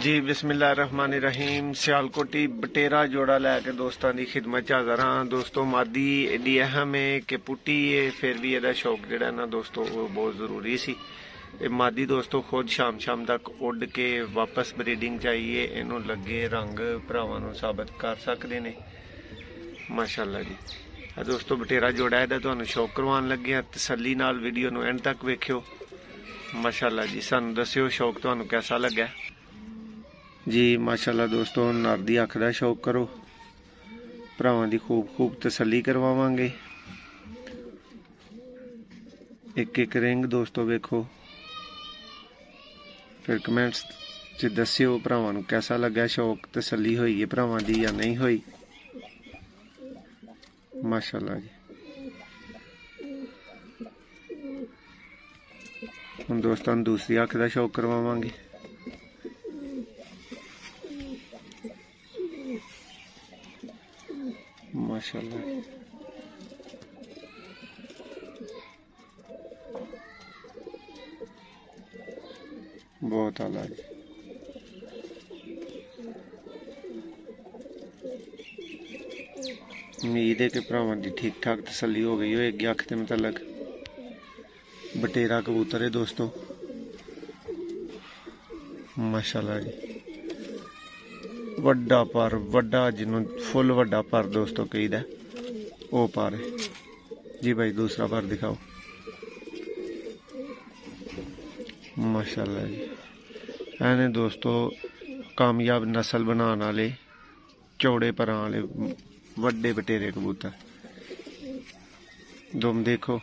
जी बिस्मिल्लाहिर्रहमानिर्रहीम। सियालकोटी बटेरा जोड़ा लैके दोस्तों की खिदमत हाज़र हाँ। दोस्तों मादी एडी अहम है कि पुट्टी है, फिर भी यदा शौक जोड़ा ना दोस्तों वो बहुत ज़रूरी सी। ये मादी दोस्तों खुद शाम तक उड़ के वापस ब्रीडिंग चाहिए, इनू लगे रंग भरावां नू साबित कर सकते ने माशाअल्लाह जी। दोस्तों बटेरा जोड़ा है तुहानू शौक करवान लगे हैं, तसल्ली नाल वीडियो नू एंड तक वेखियो माशाअल्लाह जी। सानू दस्सियो शौक तुहानू कैसा लगा जी। माशाअल्लाह दोस्तों नर दी अख दा शौक करो, भरावां दी खूब तसल्ली करवावांगे। एक रिंग दोस्तों वेखो, फिर कमेंट्स च दस्सियो भरावां नू कैसा लगा शौक, तसल्ली होई है भरावां दी या नहीं होई माशाअल्लाह जी। हुण दोस्तों दूसरी अख दा शौक करवावांगे। माशाअल्लाह बहुत आला जी। उम्मीद है कि भरावां दी ठीक ठाक तसल्ली हो गई होगी अख के मतलब। बटेरा कबूतर है दोस्तों माशाअल्लाह जी। वड्डा पर वड्डा जिन्हों फुल वड्डा पर दोस्तों कहीदा वो पर है जी। भाई दूसरा पर दिखाओ माशाअल्लाह जी। ऐने दोस्तों कामयाब नस्ल बनाने वाले चौड़े पर वाले वड्डे बटेरे कबूतर। दुम देखो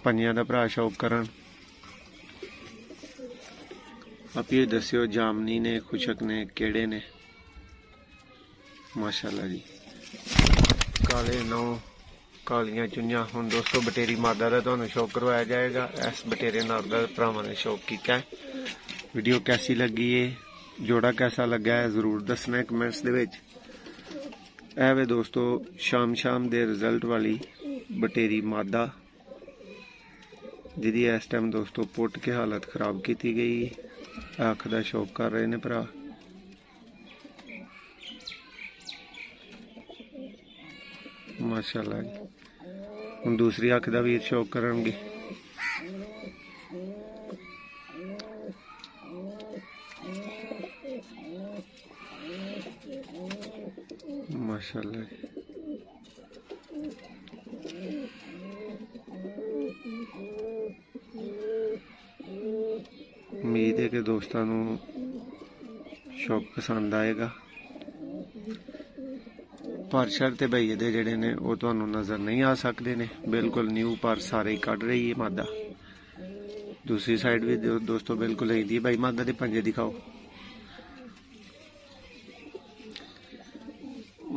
पंजियां दा भरा शौक करन। आप ये दस्यो जामनी ने खुशक ने केड़े ने माशाअल्लाह जी। काले नौ कालियां चुनियां। हुण दोस्तों बटेरी मादा का तुहानू शौक करवाया जाएगा। इस बटेरे नर दा भरावां ने शौक किया है। वीडियो कैसी लगी है, जोड़ा कैसा लगा है जरूर दसना है कमेंट्स दे विच। ऐ वे दोस्तों शाम दे रिजल्ट वाली बटेरी मादा जिहदी इस टाइम दोस्तों पुट के हालत खराब की गई। अख दा शौक कर रहे ने भरा माशाअल्लाह जी। हुण दूसरी अख दा वीर शौक करनगे माशाअल्लाह जी। उम्मीद है कि दोस्तों शौक पसंद आएगा। पर शर ते भईए दे जेड़े ने वो तुहानू नज़र नहीं आ सकते ने, बिल्कुल न्यू पर सारे ही कढ़ रही है मादा। दूसरी साइड भी दोस्तों बिल्कुल ही भाई मादा के पंजे दिखाओ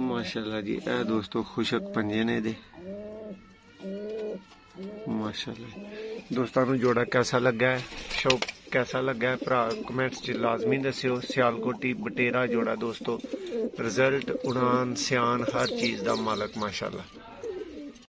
माशाअल्लाह जी। ए दोस्तों खुशक पंजे ने दे माशाअल्लाह। दोस्तों जोड़ा कैसा लगा है, शौक कैसा लगा है भरा कमेंट्स च लाजमी दस्सियो। सियालकोटी बटेरा जोड़ा दोस्तों रिजल्ट उड़ान सियान हर चीज़ का मालक माशाअल्लाह।